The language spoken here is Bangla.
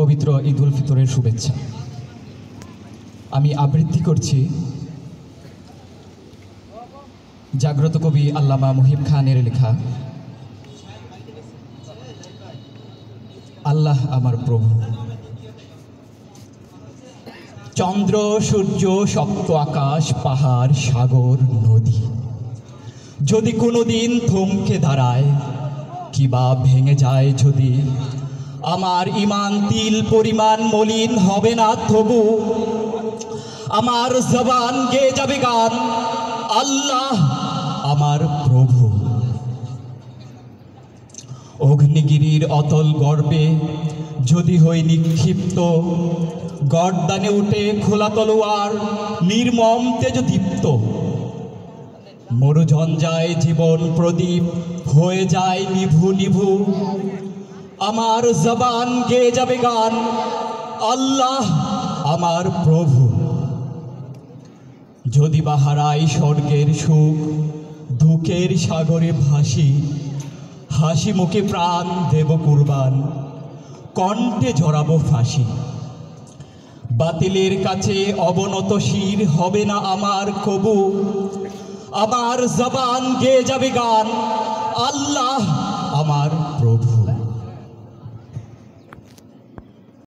পবিত্র ঈদ উল ফিতরের শুভেচ্ছা। আমি আবৃত্তি করছি জাগ্রত কবি আল্লামা মুহিব খানের লেখা আল্লাহ আমার প্রভু। চন্দ্র সূর্য সপ্ত আকাশ পাহাড় সাগর নদী যদি কোনোদিন থমকে দাঁড়ায় কিবা ভেঙে যায় যদি, আমার ঈমান তিল পরিমাণ মলিন হবে না তবু। আমার জবান গেয়ে যাবে গান আল্লাহ আমার প্রভু। অগ্নিগিরির অতল গর্বে যদি হই নিক্ষিপ্ত, গর্দানে উঠে খোলা তলোয়ার নির্মম তেজদীপ্ত। মরুঝঞ্ঝায় জীবন প্রদীপ হয়ে যায় নিভু নিভু, আমার জবান গেয়ে যাবে গান আল্লাহ আমার প্রভু। যদি বা হারাই স্বর্গের সুখ দুঃখের সাগরে ভাসি, হাসি মুখে প্রাণ দেব কুরবান কণ্ঠে ঝরাবো ফাঁসি। বাতিলের কাছে অবনত শির হবে না আমার কবু, আমার জবান গেয়ে যাবে গান আল্লাহ আমার